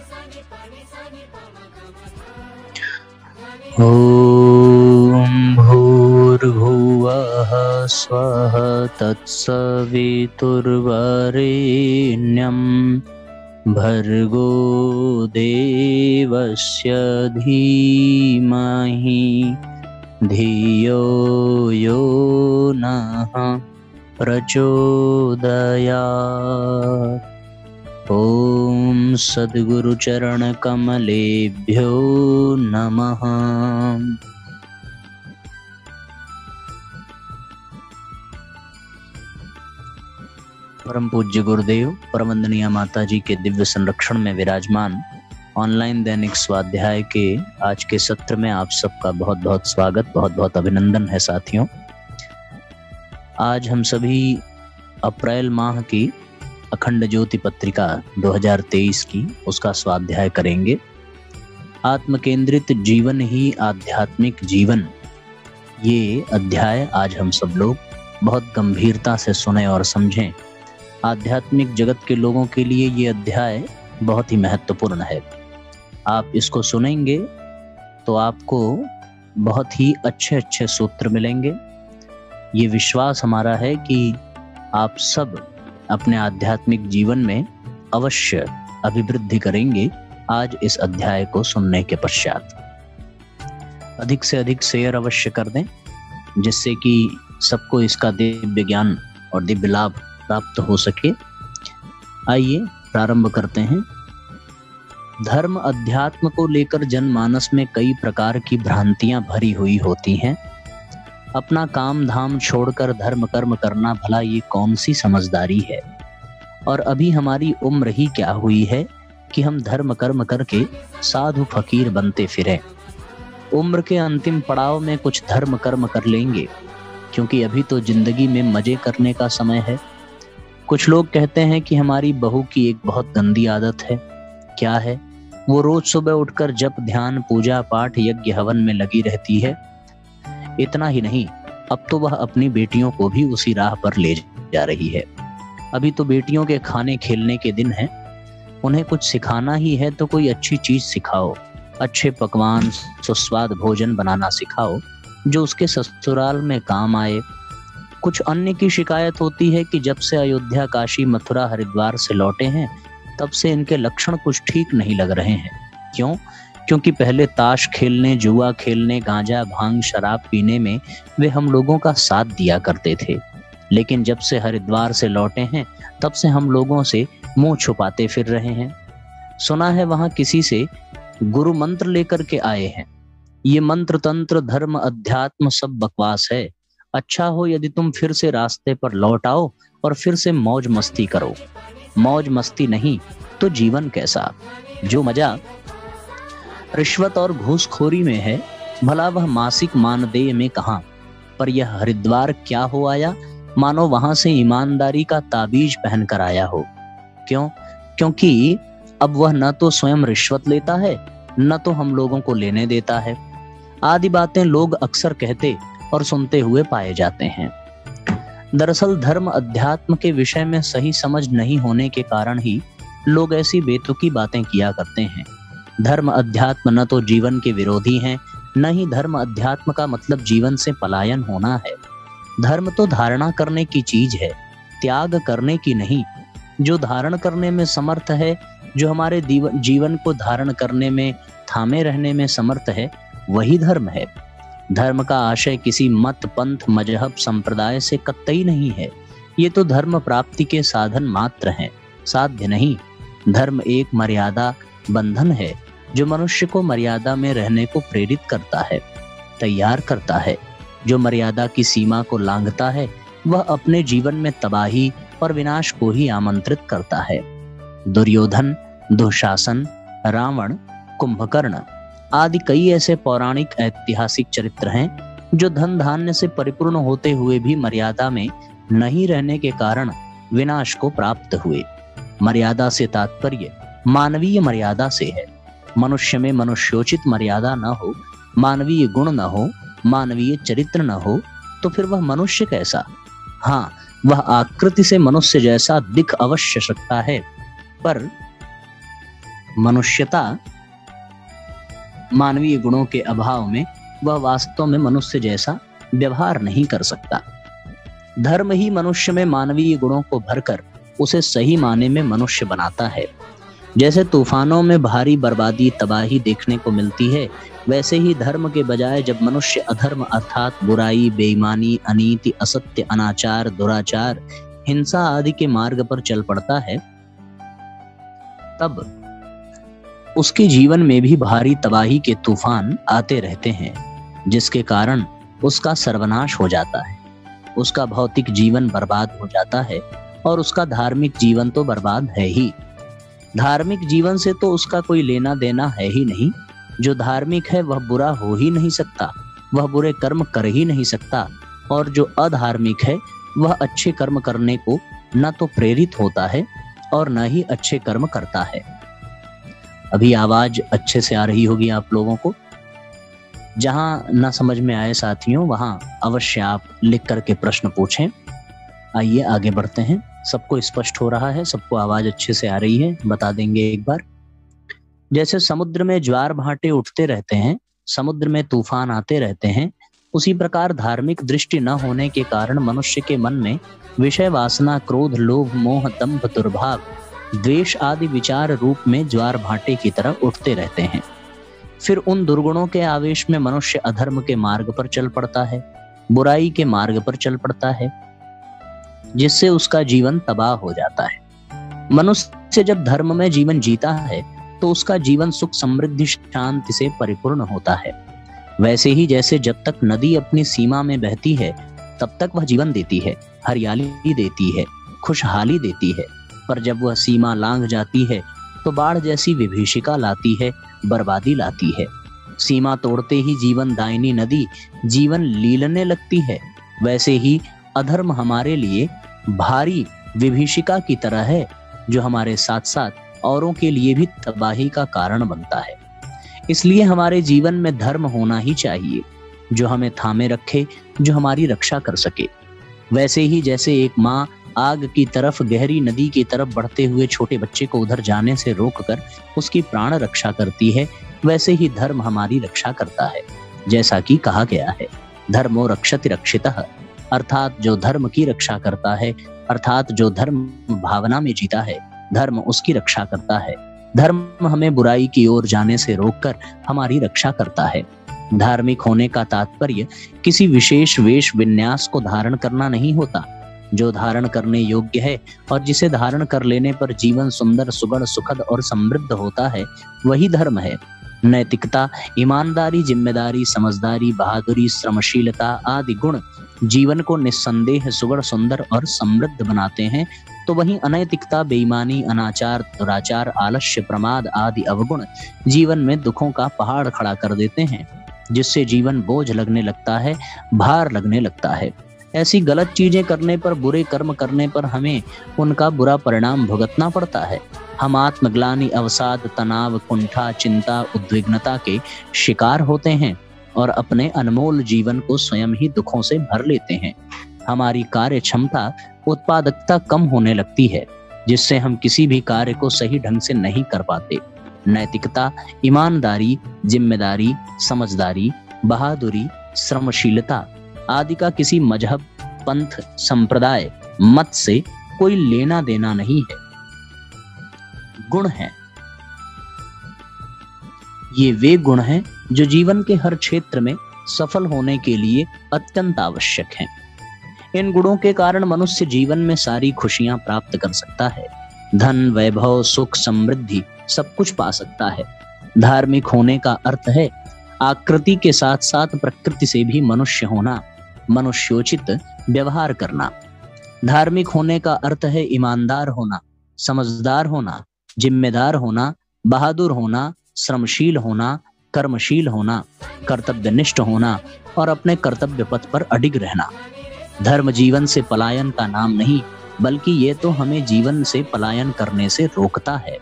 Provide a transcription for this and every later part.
ॐ भूर्भुवः स्वः तत्सवितुर्वरेण्यं भर्गो देवस्य धीमहि धियो यो नः प्रचोदयात्। ॐ सद्गुरु चरण कमलेभ्यो नमः। परम पूज्य गुरुदेव परमवंदनीय माता जी के दिव्य संरक्षण में विराजमान ऑनलाइन दैनिक स्वाध्याय के आज के सत्र में आप सबका बहुत बहुत स्वागत, बहुत बहुत अभिनंदन है साथियों। आज हम सभी अप्रैल माह की अखंड ज्योति पत्रिका 2023 की उसका स्वाध्याय करेंगे। आत्म केंद्रित जीवन ही आध्यात्मिक जीवन, ये अध्याय आज हम सब लोग बहुत गंभीरता से सुने और समझें। आध्यात्मिक जगत के लोगों के लिए ये अध्याय बहुत ही महत्वपूर्ण है। आप इसको सुनेंगे तो आपको बहुत ही अच्छे अच्छे सूत्र मिलेंगे। ये विश्वास हमारा है कि आप सब अपने आध्यात्मिक जीवन में अवश्य अभिवृद्धि करेंगे आज इस अध्याय को सुनने के पश्चात। अधिक से अधिक शेयर अवश्य कर दें, जिससे कि सबको इसका दिव्य ज्ञान और दिव्य लाभ प्राप्त हो सके। आइए प्रारंभ करते हैं। धर्म अध्यात्म को लेकर जनमानस में कई प्रकार की भ्रांतियां भरी हुई होती हैं। अपना काम धाम छोड़कर धर्म कर्म करना भला ये कौन सी समझदारी है। और अभी हमारी उम्र ही क्या हुई है कि हम धर्म कर्म करके साधु फकीर बनते फिरें। उम्र के अंतिम पड़ाव में कुछ धर्म कर्म कर लेंगे, क्योंकि अभी तो जिंदगी में मजे करने का समय है। कुछ लोग कहते हैं कि हमारी बहू की एक बहुत गंदी आदत है। क्या है? वो रोज सुबह उठकर जप ध्यान पूजा पाठ यज्ञ हवन में लगी रहती है। इतना ही नहीं, अब तो वह अपनी बेटियों को भी उसी राह पर ले जा रही है। अभी तो बेटियों के खाने खेलने के दिन हैं। उन्हें कुछ सिखाना ही है तो कोई अच्छी चीज सिखाओ, अच्छे पकवान सुस्वाद भोजन बनाना सिखाओ जो उसके ससुराल में काम आए। कुछ अन्य की शिकायत होती है कि जब से अयोध्या काशी मथुरा हरिद्वार से लौटे हैं तब से इनके लक्षण कुछ ठीक नहीं लग रहे हैं। क्यों? क्योंकि पहले ताश खेलने, जुआ खेलने, गांजा भांग शराब पीने में वे हम लोगों का साथ दिया करते थे, लेकिन जब से हरिद्वार से लौटे हैं तब से हम लोगों से मुंह छुपाते फिर रहे हैं। सुना है वहां किसी से गुरु मंत्र लेकर के आए हैं। ये मंत्र तंत्र धर्म अध्यात्म सब बकवास है। अच्छा हो यदि तुम फिर से रास्ते पर लौट आओ और फिर से मौज मस्ती करो। मौज मस्ती नहीं तो जीवन कैसा? जो मजा रिश्वत और घूसखोरी में है, भला वह मासिक मानदेय में कहां? पर यह हरिद्वार क्या हो आया, मानो वहां से ईमानदारी का ताबीज पहन कर आया हो। क्यों? क्योंकि अब वह न तो स्वयं रिश्वत लेता है, न तो हम लोगों को लेने देता है। आदि बातें लोग अक्सर कहते और सुनते हुए पाए जाते हैं। दरअसल धर्म अध्यात्म के विषय में सही समझ नहीं होने के कारण ही लोग ऐसी बेतुकी बातें किया करते हैं। धर्म अध्यात्म न तो जीवन के विरोधी हैं, न ही धर्म अध्यात्म का मतलब जीवन से पलायन होना है। धर्म तो धारणा करने की चीज है, त्याग करने की नहीं। जो धारण करने में समर्थ है, जो हमारे जीवन को धारण करने में थामे रहने में समर्थ है, वही धर्म है। धर्म का आशय किसी मत पंथ मजहब संप्रदाय से कतई नहीं है। ये तो धर्म प्राप्ति के साधन मात्र हैं, साध्य नहीं। धर्म एक मर्यादा बंधन है जो मनुष्य को मर्यादा में रहने को प्रेरित करता है, तैयार करता है। जो मर्यादा की सीमा को लांघता है वह अपने जीवन में तबाही और विनाश को ही आमंत्रित करता है। दुर्योधन, दुशासन, रावण, कुंभकर्ण आदि कई ऐसे पौराणिक ऐतिहासिक चरित्र हैं जो धन धान्य से परिपूर्ण होते हुए भी मर्यादा में नहीं रहने के कारण विनाश को प्राप्त हुए। मर्यादा से तात्पर्य मानवीय मर्यादा से है। मनुष्य में मनुष्योचित मर्यादा न हो, मानवीय गुण न हो, मानवीय चरित्र न हो, तो फिर वह मनुष्य कैसा? हाँ, वह आकृति से मनुष्य जैसा दिख अवश्य सकता है, पर मनुष्यता, मानवीय गुणों के अभाव में वह वास्तव में मनुष्य जैसा व्यवहार नहीं कर सकता। धर्म ही मनुष्य में मानवीय गुणों को भरकर उसे सही माने में मनुष्य बनाता है। जैसे तूफानों में भारी बर्बादी तबाही देखने को मिलती है, वैसे ही धर्म के बजाय जब मनुष्य अधर्म अर्थात बुराई, बेईमानी, अनीति, असत्य, अनाचार, दुराचार, हिंसा आदि के मार्ग पर चल पड़ता है, तब उसके जीवन में भी भारी तबाही के तूफान आते रहते हैं, जिसके कारण उसका सर्वनाश हो जाता है, उसका भौतिक जीवन बर्बाद हो जाता है और उसका धार्मिक जीवन तो बर्बाद है ही। धार्मिक जीवन से तो उसका कोई लेना देना है ही नहीं। जो धार्मिक है वह बुरा हो ही नहीं सकता, वह बुरे कर्म कर ही नहीं सकता, और जो अधार्मिक है वह अच्छे कर्म करने को न तो प्रेरित होता है और न ही अच्छे कर्म करता है। अभी आवाज अच्छे से आ रही होगी आप लोगों को। जहां न समझ में आए साथियों, वहां अवश्य आप लिख करके प्रश्न पूछें। आइए आगे बढ़ते हैं। सबको स्पष्ट हो रहा है, सबको आवाज अच्छे से आ रही है, बता देंगे एक बार। जैसे समुद्र में ज्वार भाटे उठते रहते हैं, समुद्र में तूफान आते रहते हैं, उसी प्रकार धार्मिक दृष्टि न होने के कारण मनुष्य के मन में विषय वासना, क्रोध, लोभ, मोह, दंभ, दुर्भाव, द्वेष आदि विचार रूप में ज्वार भाटे की तरह उठते रहते हैं। फिर उन दुर्गुणों के आवेश में मनुष्य अधर्म के मार्ग पर चल पड़ता है, बुराई के मार्ग पर चल पड़ता है, जिससे उसका जीवन तबाह हो जाता है। मनुष्य जब धर्म में जीवन जीता है तो उसका जीवन सुख, समृद्धि, शांति से परिपूर्ण होता है। वैसे ही जैसे जब तक नदी अपनी सीमा में बहती है तब तक वह जीवन देती है, हरियाली देती है, खुशहाली देती है, पर जब वह सीमा लांघ जाती है तो बाढ़ जैसी विभीषिका लाती है, बर्बादी लाती है। सीमा तोड़ते ही जीवन दायिनी नदी जीवन लीलने लगती है। वैसे ही अधर्म हमारे लिए भारी विभीषिका की तरह है, जो हमारे साथ साथ औरों के लिए भी तबाही का कारण बनता है। इसलिए हमारे जीवन में धर्म होना ही चाहिए, जो हमें थामे रखे, जो हमारी रक्षा कर सके। वैसे ही जैसे एक माँ आग की तरफ, गहरी नदी की तरफ बढ़ते हुए छोटे बच्चे को उधर जाने से रोककर उसकी प्राण रक्षा करती है, वैसे ही धर्म हमारी रक्षा करता है। जैसा कि कहा गया है, धर्मो रक्षति रक्षितः, अर्थात जो धर्म की रक्षा करता है, अर्थात जो धर्म भावना में जीता है, धर्म उसकी रक्षा करता है। धर्म हमें बुराई की ओर जाने से रोककर हमारी रक्षा करता है। धार्मिक होने का तात्पर्य किसी विशेष वेश विन्यास को धारण करना नहीं होता। जो धारण करने योग्य है और जिसे धारण कर लेने पर जीवन सुंदर, सुगढ़, सुखद और समृद्ध होता है, वही धर्म है। नैतिकता, ईमानदारी, जिम्मेदारी, समझदारी, बहादुरी, श्रमशीलता आदि गुण जीवन को निस्संदेह सुगढ़, सुंदर और समृद्ध बनाते हैं, तो वहीं अनैतिकता, बेईमानी, अनाचार, दुराचार, आलस्य, प्रमाद आदि अवगुण जीवन में दुखों का पहाड़ खड़ा कर देते हैं, जिससे जीवन बोझ लगने लगता है, भार लगने लगता है। ऐसी गलत चीजें करने पर, बुरे कर्म करने पर हमें उनका बुरा परिणाम भुगतना पड़ता है। हम आत्मग्लानि, अवसाद, तनाव, कुंठा, चिंता, उद्विग्नता के शिकार होते हैं और अपने अनमोल जीवन को स्वयं ही दुखों से भर लेते हैं। हमारी कार्य क्षमता, उत्पादकता कम होने लगती है, जिससे हम किसी भी कार्य को सही ढंग से नहीं कर पाते। नैतिकता, ईमानदारी, जिम्मेदारी, समझदारी, बहादुरी, श्रमशीलता आदि का किसी मजहब, पंथ, संप्रदाय, मत से कोई लेना देना नहीं है, गुण है। ये वे गुण हैं जो जीवन के हर क्षेत्र में सफल होने के लिए अत्यंत आवश्यक हैं। इन गुणों के कारण मनुष्य जीवन में सारी खुशियां प्राप्त कर सकता है, धन, वैभव, सुख, समृद्धि सब कुछ पा सकता है। धार्मिक होने का अर्थ है आकृति के साथ साथ प्रकृति से भी मनुष्य होना, मनुष्योचित व्यवहार करना। धार्मिक होने का अर्थ है ईमानदार होना, समझदार होना, जिम्मेदार होना, बहादुर होना, श्रमशील होना, कर्मशील होना, कर्तव्यनिष्ठ होना और अपने कर्तव्य पथ पर अडिग रहना। धर्म जीवन से पलायन का नाम नहीं, बल्कि ये तो हमें जीवन से पलायन करने से रोकता है।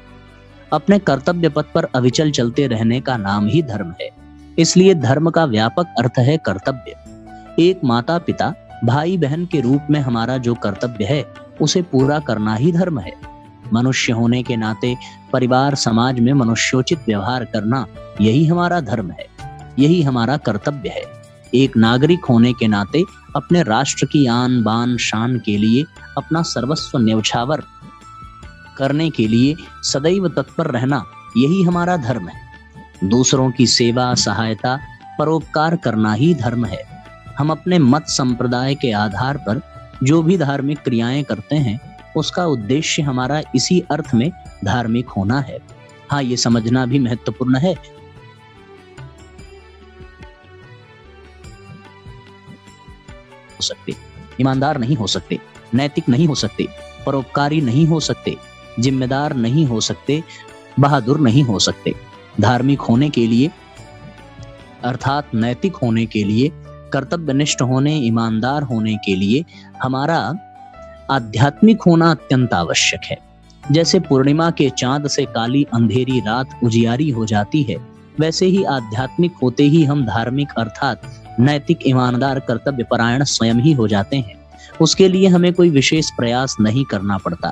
अपने कर्तव्य पथ पर अविचल चलते रहने का नाम ही धर्म है। इसलिए धर्म का व्यापक अर्थ है कर्तव्य। एक माता पिता, भाई बहन के रूप में हमारा जो कर्तव्य है, उसे पूरा करना ही धर्म है। मनुष्य होने के नाते परिवार समाज में मनुष्योचित व्यवहार करना यही हमारा धर्म है, यही हमारा कर्तव्य है। एक नागरिक होने के नाते अपने राष्ट्र की आन बान शान के लिए अपना सर्वस्व न्यौछावर करने के लिए सदैव तत्पर रहना यही हमारा धर्म है। दूसरों की सेवा, सहायता, परोपकार करना ही धर्म है। हम अपने मत संप्रदाय के आधार पर जो भी धार्मिक क्रियाएं करते हैं उसका उद्देश्य हमारा इसी अर्थ में धार्मिक होना है। हाँ, ये समझना भी महत्वपूर्ण है सकते, ईमानदार नहीं हो सकते, नैतिक नहीं हो सकते, परोपकारी नहीं हो सकते, जिम्मेदार नहीं हो सकते, बहादुर नहीं हो सकते। धार्मिक होने के लिए अर्थात नैतिक होने के लिए, कर्तव्यनिष्ठ होने, ईमानदार होने के लिए हमारा आध्यात्मिक होना अत्यंत आवश्यक है। जैसे पूर्णिमा के चांद से काली अंधेरी रात उजियारी हो जाती है, वैसे ही आध्यात्मिक होते ही हम धार्मिक अर्थात नैतिक, ईमानदार, कर्तव्य परायण स्वयं ही हो जाते हैं। उसके लिए हमें कोई विशेष प्रयास नहीं करना पड़ता।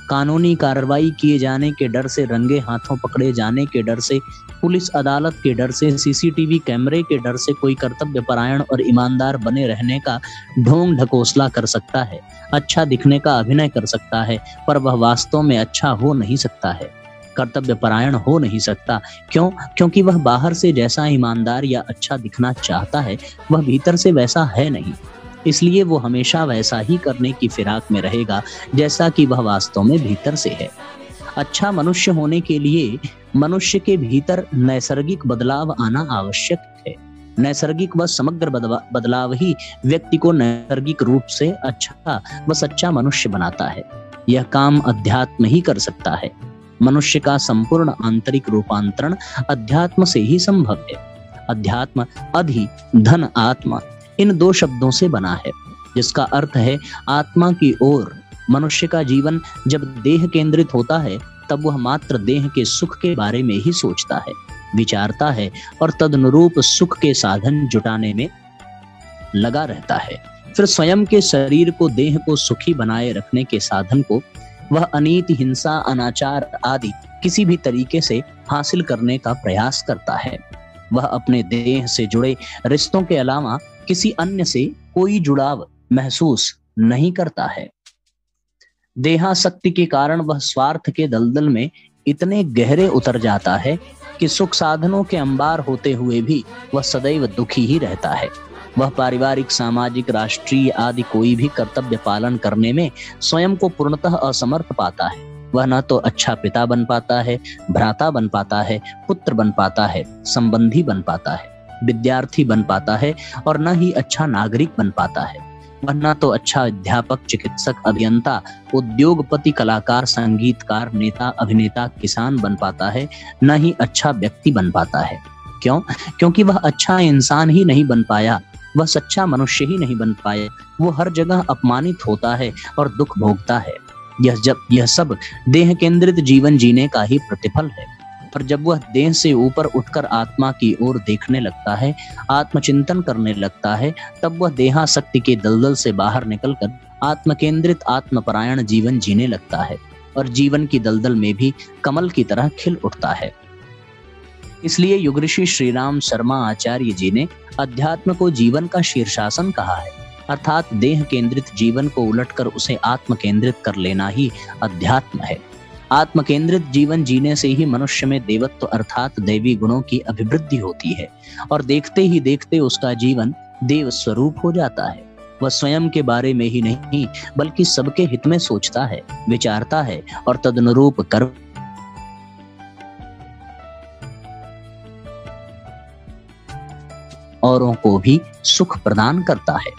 कानूनी कार्रवाई किए जाने के डर से, रंगे हाथों पकड़े जाने के डर से, पुलिस अदालत के डर से, सीसीटीवी कैमरे के डर से कोई कर्तव्य परायण और ईमानदार बने रहने का ढोंग ढकोसला कर सकता है, अच्छा दिखने का अभिनय कर सकता है, पर वह वास्तव में अच्छा हो नहीं सकता है, कर्तव्य परायण हो नहीं सकता। क्यों? क्योंकि वह बाहर से जैसा ईमानदार या अच्छा दिखना चाहता है वह भीतर से वैसा है नहीं। इसलिए वो हमेशा वैसा ही करने की फिराक में रहेगा जैसा कि वह वास्तव में भीतर से है। अच्छा मनुष्य होने के लिए मनुष्य के भीतर नैसर्गिक बदलाव आना आवश्यक है। नैसर्गिक व समग्र बदलाव ही व्यक्ति को नैसर्गिक रूप से अच्छा व सच्चा मनुष्य बनाता है। यह काम अध्यात्म ही कर सकता है। मनुष्य का संपूर्ण आंतरिक रूपांतरण अध्यात्म से ही संभव है। अध्यात्म अधि धन आत्मा इन दो शब्दों से बना है, जिसका अर्थ है आत्मा की ओर। मनुष्य का जीवन जब देह केंद्रित होता है तब वह मात्र देह के सुख के बारे में ही सोचता है, विचारता है और तदनुरूप सुख के साधन जुटाने में लगा रहता है। फिर स्वयं के शरीर को, देह को सुखी बनाए रखने के साधन को वह अनीति, हिंसा, अनाचार आदि किसी भी तरीके से हासिल करने का प्रयास करता है। वह अपने देह से जुड़े रिश्तों के अलावा किसी अन्य से कोई जुड़ाव महसूस नहीं करता है। देहासक्ति के कारण वह स्वार्थ के दलदल में इतने गहरे उतर जाता है कि सुख साधनों के अंबार होते हुए भी वह सदैव दुखी ही रहता है। वह पारिवारिक, सामाजिक, राष्ट्रीय आदि कोई भी कर्तव्य पालन करने में स्वयं को पूर्णतः असमर्थ पाता है। वह न तो अच्छा पिता बन पाता है, भ्राता बन पाता है, पुत्र बन पाता है, संबंधी बन पाता है, विद्यार्थी बन पाता है और न ही अच्छा नागरिक बन पाता है। वह न तो अच्छा अध्यापक, चिकित्सक, अभियंता, उद्योगपति, कलाकार, संगीतकार, नेता, अभिनेता, किसान बन पाता है, न ही अच्छा व्यक्ति बन पाता है। क्यों? क्योंकि वह अच्छा इंसान ही नहीं बन पाया, वह सच्चा मनुष्य ही नहीं बन पाया। वो हर जगह अपमानित होता है और दुख भोगता है। यह सब देह केंद्रित जीवन जीने का ही प्रतिफल है। पर जब वह देह से ऊपर उठकर आत्मा की ओर देखने लगता है, आत्मचिंतन करने लगता है, तब वह देहासक्ति के दलदल से बाहर निकलकर आत्म केंद्रित, आत्मपरायण जीवन जीने लगता है और जीवन की दलदल में भी कमल की तरह खिल उठता है। इसलिए युग ऋषि श्री राम शर्मा आचार्य जी ने अध्यात्म को जीवन का शीर्षासन कहा है, अर्थात देह केंद्रित जीवन को उलटकर उसे आत्म केंद्रित कर लेना ही अध्यात्म है। आत्म केंद्रित जीवन जीने से ही मनुष्य में देवत्व अर्थात दैवी गुणों की अभिवृद्धि होती है और देखते ही देखते उसका जीवन देव स्वरूप हो जाता है। वह स्वयं के बारे में ही नहीं बल्कि सबके हित में सोचता है, विचारता है और तदनुरूप कर्म औरों को भी सुख प्रदान करता है।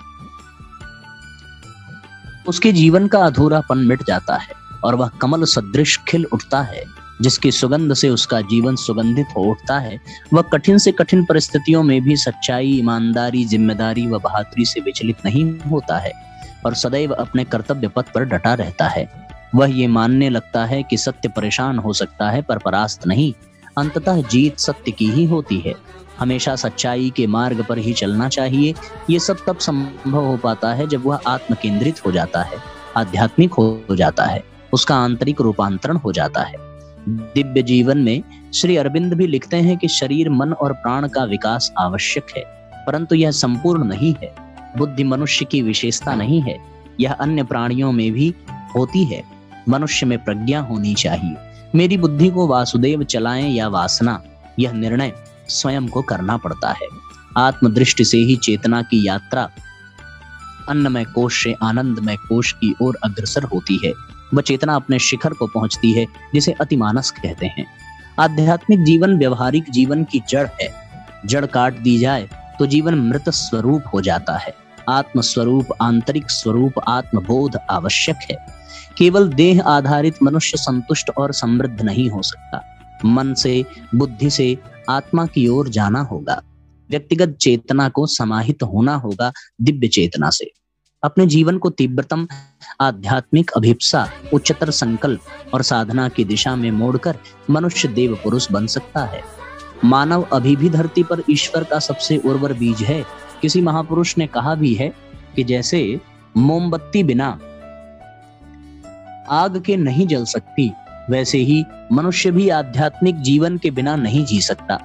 उसके जीवन का अधूरापन मिट जाता है और वह कमल सदृश खिल उठता है, जिसकी सुगंध से उसका जीवन सुगंधित हो उठता है। वह कठिन से कठिन परिस्थितियों में भी सच्चाई, ईमानदारी, जिम्मेदारी व बहादुरी से विचलित नहीं होता है और सदैव अपने कर्तव्य पथ पर डटा रहता है। वह ये मानने लगता है कि सत्य परेशान हो सकता है पर परास्त नहीं, अंततः जीत सत्य की ही होती है। हमेशा सच्चाई के मार्ग पर ही चलना चाहिए। ये सब तब संभव हो पाता है जब वह आत्म केंद्रित हो जाता है, आध्यात्मिक हो जाता है। उसका आंतरिक रूपांतरण हो जाता है। दिव्य जीवन में श्री अरविंद भी लिखते हैं कि शरीर, मन और प्राण का विकास आवश्यक है, परंतु यह संपूर्ण नहीं है। बुद्धि मनुष्य की विशेषता नहीं है, यह अन्य प्राणियों में भी होती है। मनुष्य में प्रज्ञा होनी चाहिए। मेरी बुद्धि को वासुदेव चलाएं या वासना, यह निर्णय स्वयं को करना पड़ता है। आत्मदृष्टि से ही चेतना की यात्रा अन्नमय कोश से आनंदमय कोश की ओर अग्रसर होती है। वह चेतना अपने शिखर को पहुंचती है, जिसे अतिमानस कहते हैं। आध्यात्मिक जीवन व्यवहारिक जीवन की जड़ है। जड़ काट दी जाए तो जीवन मृत स्वरूप हो जाता है। आत्म स्वरूप, आंतरिक स्वरूप, आत्मबोध आवश्यक है। केवल देह आधारित मनुष्य संतुष्ट और समृद्ध नहीं हो सकता। मन से, बुद्धि से आत्मा की ओर जाना होगा। व्यक्तिगत चेतना को समाहित होना होगा दिव्य चेतना से। अपने जीवन को तीव्रतम आध्यात्मिक अभिप्सा, उच्चतर संकल्प और साधना की दिशा में मोड़कर मनुष्य देव पुरुष बन सकता है। मानव अभी भी धरती पर ईश्वर का सबसे उर्वर बीज है। किसी महापुरुष ने कहा भी है कि जैसे मोमबत्ती बिना आग के नहीं जल सकती, वैसे ही मनुष्य भी आध्यात्मिक जीवन के बिना नहीं जी सकता।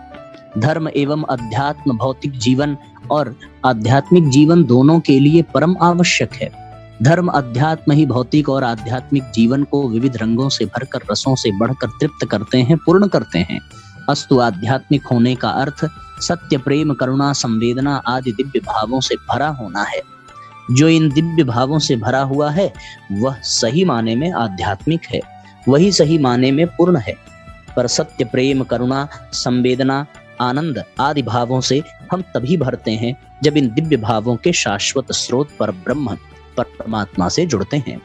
धर्म एवं अध्यात्म, भौतिक जीवन और आध्यात्मिक जीवन दोनों के लिए परम आवश्यक है। धर्म, अध्यात्म ही भौतिक और आध्यात्मिक जीवन को विविध रंगों से भरकर, रसों से बढ़कर तृप्त करते हैं, पूर्ण करते हैं। अस्तु आध्यात्मिक होने का अर्थ सत्य, प्रेम, करुणा, संवेदना आदि दिव्य भावों से भरा होना है। जो इन दिव्य भावों से भरा हुआ है वह सही माने में आध्यात्मिक है, वही सही माने में पूर्ण है। पर सत्य, प्रेम, करुणा, संवेदना, आनंद आदि भावों से हम तभी भरते हैं जब इन दिव्य भावों के शाश्वत स्रोत पर ब्रह्म, परमात्मा से जुड़ते हैं।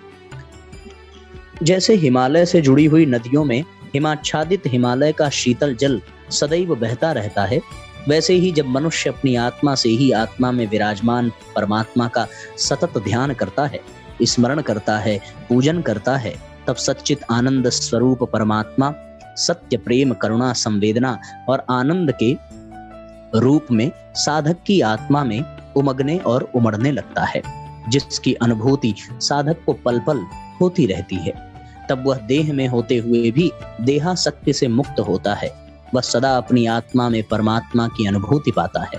जैसे हिमालय से जुड़ी हुई नदियों में हिमाच्छादित हिमालय का शीतल जल सदैव बहता रहता है, वैसे ही जब मनुष्य अपनी आत्मा से ही आत्मा में विराजमान परमात्मा का सतत ध्यान करता है, स्मरण करता है, पूजन करता है, तब सच्चित आनंद स्वरूप परमात्मा सत्य, प्रेम, करुणा, संवेदना और आनंद के रूप में साधक की आत्मा में उमगने और उमड़ने लगता है, जिसकी अनुभूति साधक को पल पल होती रहती है। तब वह देह में होते हुए भी देहासक्ति से मुक्त होता है। वह सदा अपनी आत्मा में परमात्मा की अनुभूति पाता है।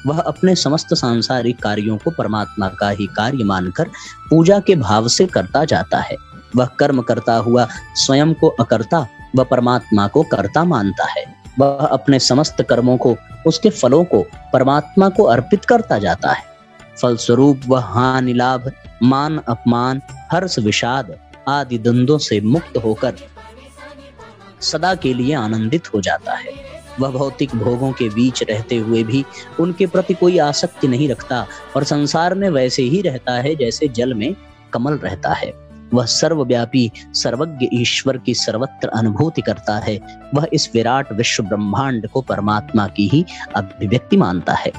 वह अपने समस्त सांसारिक कार्यों को परमात्मा का ही कार्य मानकर पूजा के भाव से करता जाता है। वह कर्म करता हुआ स्वयं को अकर्ता व परमात्मा को कर्ता मानता है। वह अपने समस्त कर्मों को, उसके फलों को परमात्मा को अर्पित करता जाता है। फलस्वरूप वह हानि लाभ, मान अपमान, हर्ष विषाद आदि द्वंद्वों से मुक्त होकर सदा के लिए आनंदित हो जाता है। वह भौतिक भोगों के बीच रहते हुए भी उनके प्रति कोई आसक्ति नहीं रखता और संसार में वैसे ही रहता है जैसे जल में कमल रहता है। वह सर्वव्यापी सर्वज्ञ ईश्वर की सर्वत्र अनुभूति करता है। वह इस विराट विश्व ब्रह्मांड को परमात्मा की ही अभिव्यक्ति मानता है।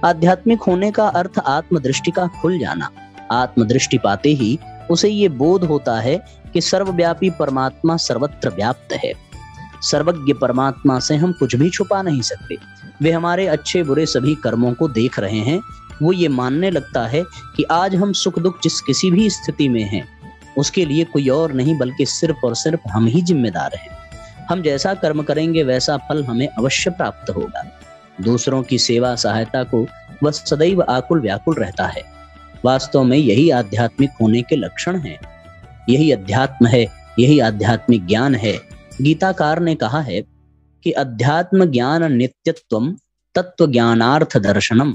आध्यात्मिक होने का अर्थ आत्मदृष्टि का खुल जाना। आत्मदृष्टि पाते ही उसे ये बोध होता है कि सर्वव्यापी परमात्मा सर्वत्र व्याप्त है। सर्वज्ञ परमात्मा से हम कुछ भी छुपा नहीं सकते। वे हमारे अच्छे बुरे सभी कर्मों को देख रहे हैं। वो ये मानने लगता है कि आज हम सुख दुख जिस किसी भी स्थिति में हैं, उसके लिए कोई और नहीं बल्कि सिर्फ और सिर्फ हम ही जिम्मेदार हैं। हम जैसा कर्म करेंगे वैसा फल हमें अवश्य प्राप्त होगा। दूसरों की सेवा सहायता को वह सदैव आकुल व्याकुल रहता है। वास्तव में यही आध्यात्मिक होने के लक्षण हैं। यही अध्यात्म है, यही आध्यात्मिक ज्ञान है। गीताकार ने कहा है कि अध्यात्म ज्ञान नित्यत्वम तत्व ज्ञानार्थ दर्शनम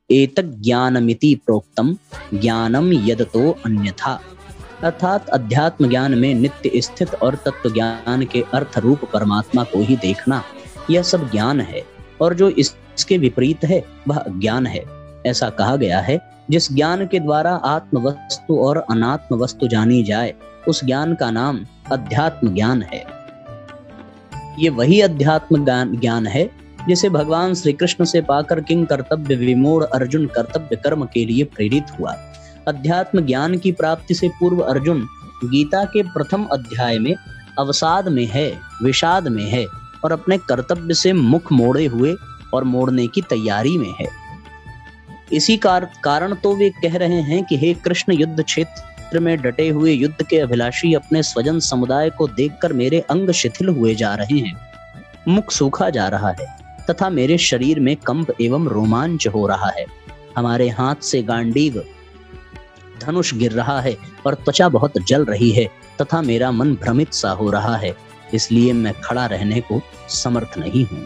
एतत् ज्ञानमिति प्रोक्तम ज्ञानम यदतो अन्यथा। अर्थात अध्यात्म ज्ञान में नित्य स्थित और तत्व ज्ञान के अर्थ रूप परमात्मा को ही देखना, यह सब ज्ञान है, और जो इसके विपरीत है वह अज्ञान है। ऐसा कहा गया है, जिस ज्ञान के द्वारा आत्म वस्तु और अनात्म वस्तु जानी जाए, उस ज्ञान का नाम अध्यात्म ज्ञान है। ये वही अध्यात्म ज्ञान है जिसे भगवान श्री कृष्ण से पाकर किंग कर्तव्य विमूढ़ अर्जुन कर्तव्य कर्म के लिए प्रेरित हुआ। अध्यात्म ज्ञान की प्राप्ति से पूर्व अर्जुन गीता के प्रथम अध्याय में अवसाद में है, विषाद में है और अपने कर्तव्य से मुख मोड़े हुए और मोड़ने की तैयारी में है। इसी कारण तो वे कह रहे हैं कि हे कृष्ण, युद्ध क्षेत्र क्षेत्र में डटे हुए युद्ध के अभिलाषी अपने स्वजन समुदाय को देखकर मेरे अंग शिथिल हुए जा रहे हैं, मुख सूखा जा रहा है तथा मेरे शरीर में कंप एवं रोमांच हो रहा है। हमारे हाथ से गांडीव धनुष गिर रहा है और त्वचा बहुत जल रही है तथा मेरा मन भ्रमित सा हो रहा है, इसलिए मैं खड़ा रहने को समर्थ नहीं हूँ।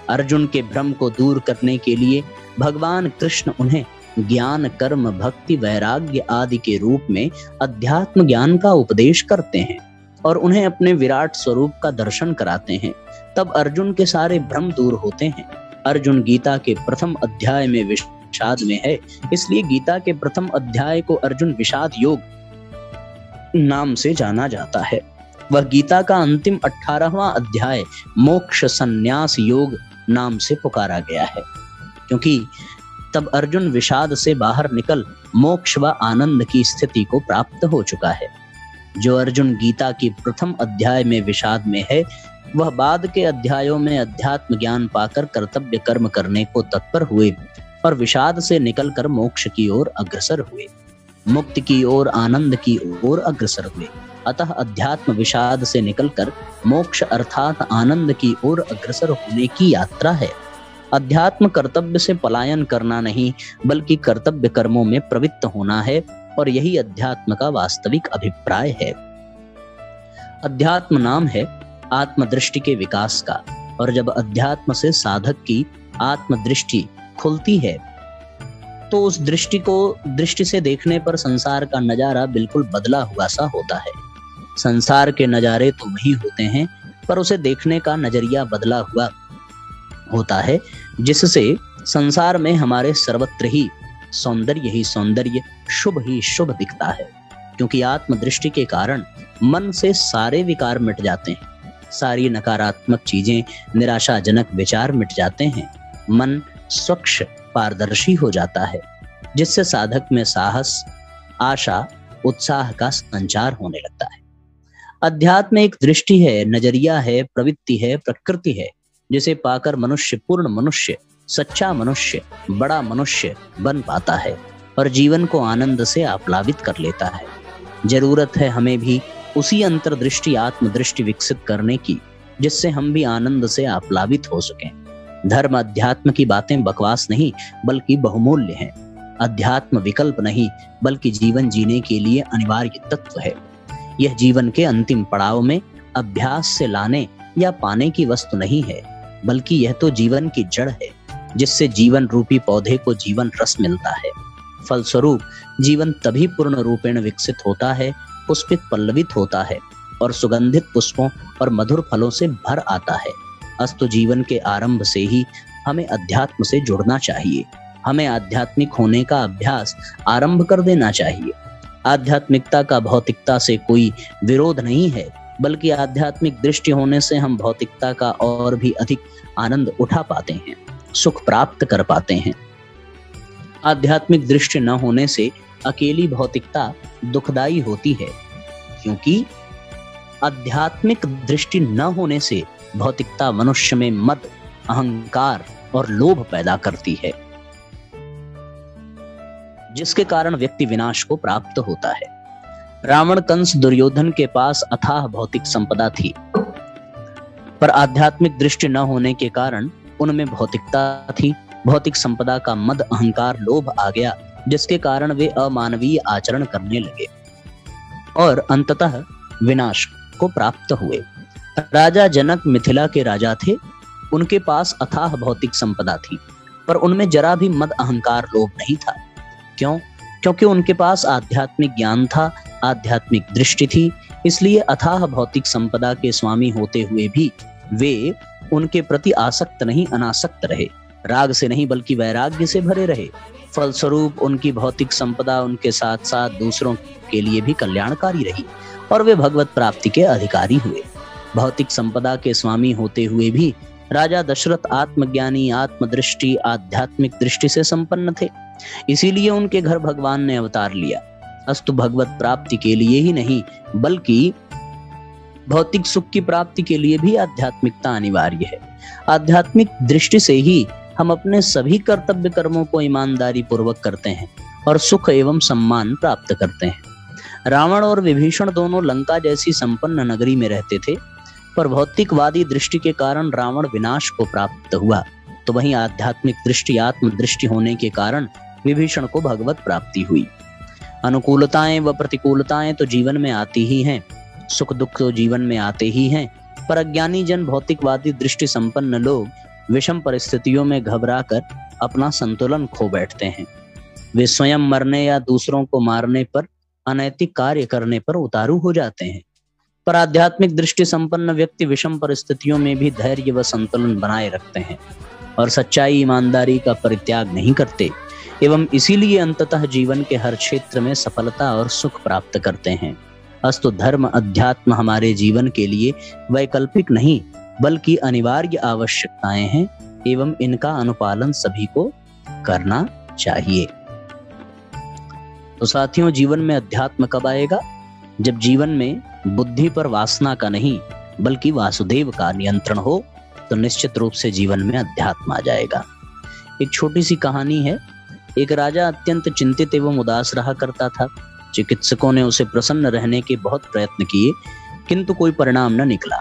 अर्जुन के भ्रम को दूर करने के लिए भगवान कृष्ण उन्हें ज्ञान, कर्म, भक्ति, वैराग्य आदि के रूप में अध्यात्म ज्ञान का उपदेश करते हैं और उन्हें अपने विराट स्वरूप का दर्शन कराते हैं। तब अर्जुन के सारे भ्रम दूर होते हैं। अर्जुन गीता के प्रथम अध्याय में विषाद में है, इसलिए गीता के प्रथम अध्याय को अर्जुन विषाद योग नाम से जाना जाता है। वह गीता का अंतिम 18वां अध्याय मोक्ष संन्यास योग नाम से पुकारा गया है, क्योंकि तब अर्जुन विषाद से बाहर निकल मोक्ष व आनंद की स्थिति को प्राप्त हो चुका है। जो अर्जुन गीता की प्रथम अध्याय में विषाद में है, वह बाद के अध्यायों में अध्यात्म ज्ञान पाकर कर्तव्य कर्म करने को तत्पर हुए और विषाद से निकलकर मोक्ष की ओर अग्रसर हुए, मुक्ति की ओर, आनंद की ओर अग्रसर हुए। अतः अध्यात्म विषाद से निकलकर मोक्ष अर्थात आनंद की ओर अग्रसर होने की यात्रा है। अध्यात्म कर्तव्य से पलायन करना नहीं, बल्कि कर्तव्य कर्मों में प्रवृत्त होना है और यही अध्यात्म का वास्तविक अभिप्राय है। अध्यात्म नाम है आत्मदृष्टि के विकास का, और जब अध्यात्म से साधक की आत्मदृष्टि खुलती है तो उस दृष्टि से देखने पर संसार का नजारा बिल्कुल बदला हुआ सा होता है। संसार के नजारे तो वही होते हैं, पर उसे देखने का नजरिया बदला हुआ होता है, जिससे संसार में हमारे सर्वत्र ही सौंदर्य, शुभ ही शुभ दिखता है। क्योंकि आत्मदृष्टि के कारण मन से सारे विकार मिट जाते हैं, सारी नकारात्मक चीजें, निराशाजनक विचार मिट जाते हैं। मन स्वच्छ पारदर्शी हो जाता है, जिससे साधक में साहस, आशा, उत्साह का संचार होने लगता है। अध्यात्म एक दृष्टि है, नजरिया है, प्रवृत्ति है, प्रकृति है, जिसे पाकर मनुष्य पूर्ण मनुष्य, सच्चा मनुष्य, बड़ा मनुष्य बन पाता है और जीवन को आनंद से आप्लावित कर लेता है। जरूरत है हमें भी उसी अंतर्दृष्टि, आत्मदृष्टि विकसित करने की, जिससे हम भी आनंद से आप्लावित हो सकें। धर्म अध्यात्म की बातें बकवास नहीं, बल्कि बहुमूल्य हैं। अध्यात्म विकल्प नहीं, बल्कि जीवन जीने के लिए अनिवार्य तत्व है। यह जीवन के अंतिम पड़ाव में अभ्यास से लाने या पाने की वस्तु नहीं है, बल्कि यह तो जीवन की जड़ है, जिससे जीवन रूपी पौधे को जीवन रस मिलता है। फलस्वरूप जीवन तभी पूर्ण रूपेण विकसित होता है, पुष्पित पल्लवित होता है और सुगंधित पुष्पों और मधुर फलों से भर आता है। अस्तु जीवन के आरंभ से ही हमें अध्यात्म से जुड़ना चाहिए। हमें आध्यात्मिक होने का अभ्यास आरंभ कर देना चाहिए। आध्यात्मिकता का भौतिकता से कोई विरोध नहीं है, बल्कि आध्यात्मिक दृष्टि होने से हम भौतिकता का और भी अधिक आनंद उठा पाते हैं, सुख प्राप्त कर पाते हैं। आध्यात्मिक दृष्टि न होने से अकेली भौतिकता दुखदाई होती है, क्योंकि आध्यात्मिक दृष्टि न होने से भौतिकता मनुष्य में मद, अहंकार और लोभ पैदा करती है, जिसके कारण व्यक्ति विनाश को प्राप्त होता है। रावण, कंस, दुर्योधन के पास अथाह भौतिक संपदा थी, पर आध्यात्मिक दृष्टि न होने के कारण उनमें भौतिकता थी। भौतिक संपदा का मद, अहंकार, लोभ आ गया, जिसके कारण वे अमानवीय आचरण करने लगे और अंततः विनाश को प्राप्त हुए। राजा जनक मिथिला के राजा थे। उनके पास अथाह भौतिक संपदा थी, पर उनमें जरा भी मद, अहंकार, लोभ नहीं था। क्यों? क्योंकि उनके पास आध्यात्मिक ज्ञान था, आध्यात्मिक दृष्टि थी। इसलिए अथाह भौतिक संपदा के स्वामी होते हुए भी वे उनके प्रति आसक्त नहीं, अनासक्त रहे। राग से नहीं, बल्कि वैराग्य से भरे रहे। फलस्वरूप उनकी भौतिक संपदा उनके साथ साथ दूसरों के लिए भी कल्याणकारी रही और वे भगवत प्राप्ति के अधिकारी हुए। भौतिक संपदा के स्वामी होते हुए भी राजा दशरथ आत्मज्ञानी, आत्मदृष्टि, आध्यात्मिक दृष्टि से संपन्न थे। इसीलिए उनके घर भगवान ने अवतार लिया। अस्तु भगवत प्राप्ति के लिए ही नहीं, बल्कि भौतिक सुख की प्राप्ति के लिए भी आध्यात्मिकता अनिवार्य है। आध्यात्मिक दृष्टि से ही हम अपने सभी कर्तव्य कर्मों को ईमानदारी पूर्वक करते हैं और सुख एवं सम्मान प्राप्त करते हैं। रावण और विभीषण दोनों लंका जैसी संपन्न नगरी में रहते थे, पर भौतिकवादी दृष्टि के कारण रावण विनाश को प्राप्त हुआ, तो वहीं आध्यात्मिक दृष्टि आत्म दृष्टि होने के कारण विभीषण को भगवत प्राप्ति हुई। अनुकूलताएं व प्रतिकूलताएं तो जीवन में आती ही हैं, सुख दुख तो जीवन में आते ही हैं, पर अज्ञानी जन भौतिकवादी दृष्टि संपन्न लोग विषम परिस्थितियों में घबरा कर अपना संतुलन खो बैठते हैं। वे स्वयं मरने या दूसरों को मारने पर, अनैतिक कार्य करने पर उतारू हो जाते हैं। पर आध्यात्मिक दृष्टि संपन्न व्यक्ति विषम परिस्थितियों में भी धैर्य व संतुलन बनाए रखते हैं और सच्चाई ईमानदारी का परित्याग नहीं करते, एवं इसीलिए अंततः जीवन के हर क्षेत्र में सफलता और सुख प्राप्त करते हैं। अस्तु धर्म अध्यात्म हमारे जीवन के लिए वैकल्पिक नहीं बल्कि अनिवार्य आवश्यकताएं हैं, एवं इनका अनुपालन सभी को करना चाहिए। तो साथियों, जीवन में अध्यात्म कब आएगा? जब जीवन में बुद्धि पर वासना का नहीं बल्कि वासुदेव का नियंत्रण हो, तो निश्चित रूप से जीवन में अध्यात्म आ जाएगा। एक छोटी सी कहानी है। एक राजा अत्यंत चिंतित एवं उदास रहा करता था। चिकित्सकों ने उसे प्रसन्न रहने के बहुत प्रयत्न किए, किंतु कोई परिणाम न निकला।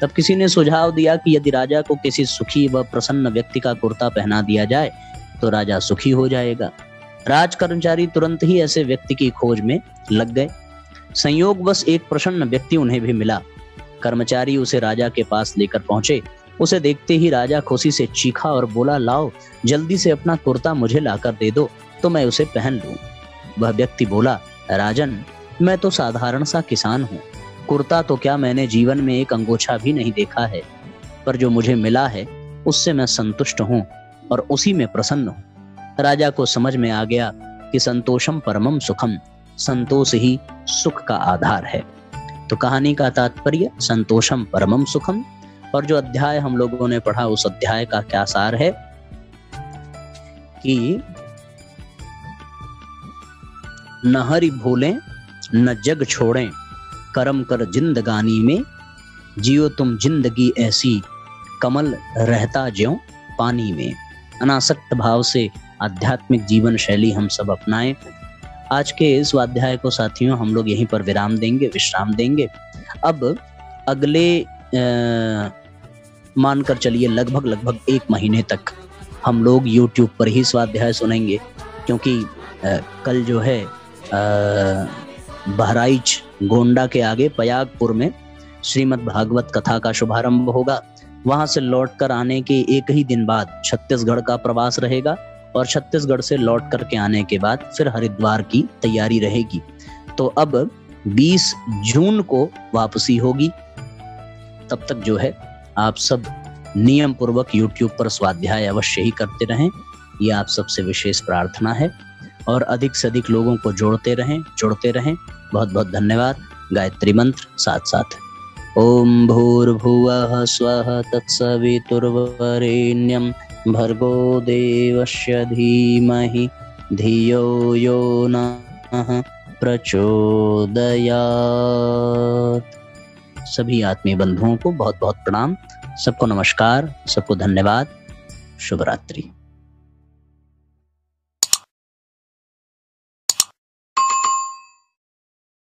तब किसी ने सुझाव दिया कि यदि राजा को किसी सुखी व प्रसन्न व्यक्ति का कुर्ता पहना दिया जाए तो राजा सुखी हो जाएगा। राज कर्मचारी तुरंत ही ऐसे व्यक्ति की खोज में लग गए। संयोगवश एक प्रसन्न व्यक्ति उन्हें भी मिला। कर्मचारी उसे राजा के पास लेकर पहुंचे। उसे देखते ही राजा खुशी से चीखा और बोला, लाओ जल्दी से अपना कुर्ता मुझे लाकर दे दो तो मैं उसे पहन लूं। वह व्यक्ति बोला, राजन, मैं तो साधारण सा किसान हूँ, कुर्ता तो क्या मैंने जीवन में एक अंगोछा भी नहीं देखा है, पर जो मुझे मिला है उससे मैं संतुष्ट हूँ और उसी में प्रसन्न हूँ। राजा को समझ में आ गया कि संतोषम परमम सुखम, संतोष ही सुख का आधार है। तो कहानी का तात्पर्य संतोषम परमम सुखम, और जो अध्याय हम लोगों ने पढ़ा उस अध्याय का क्या सार है कि न हरि भूलें न जग छोड़ें, कर्म कर जिंदगानी में, जियो तुम जिंदगी ऐसी कमल रहता ज्यों पानी में। अनासक्त भाव से आध्यात्मिक जीवन शैली हम सब अपनाएं। आज के इस स्वाध्याय को साथियों हम लोग यहीं पर विराम देंगे, विश्राम देंगे। अब अगले मानकर चलिए लगभग 1 महीने तक हम लोग YouTube पर ही स्वाध्याय सुनेंगे, क्योंकि कल जो है बहराइच गोंडा के आगे पयागपुर में श्रीमद् भागवत कथा का शुभारंभ होगा। वहां से लौटकर आने के एक ही दिन बाद छत्तीसगढ़ का प्रवास रहेगा और छत्तीसगढ़ से लौट करके आने के बाद फिर हरिद्वार की तैयारी रहेगी। तो अब 20 जून को वापसी होगी। तब तक जो है आप सब नियम पूर्वक YouTube पर स्वाध्याय अवश्य ही करते रहें, ये आप सबसे विशेष प्रार्थना है, और अधिक से अधिक लोगों को जुड़ते रहें। बहुत बहुत धन्यवाद। गायत्री मंत्र साथ साथ। ओम भूर्भुवः स्वः तत्सवितुर्वरेण्यं भर्गो देवस्य धीमहि धियो यो नः प्रचोदयात्। सभी आत्मीय बंधुओं को बहुत बहुत प्रणाम। सबको नमस्कार, सबको धन्यवाद। शुभ रात्रि।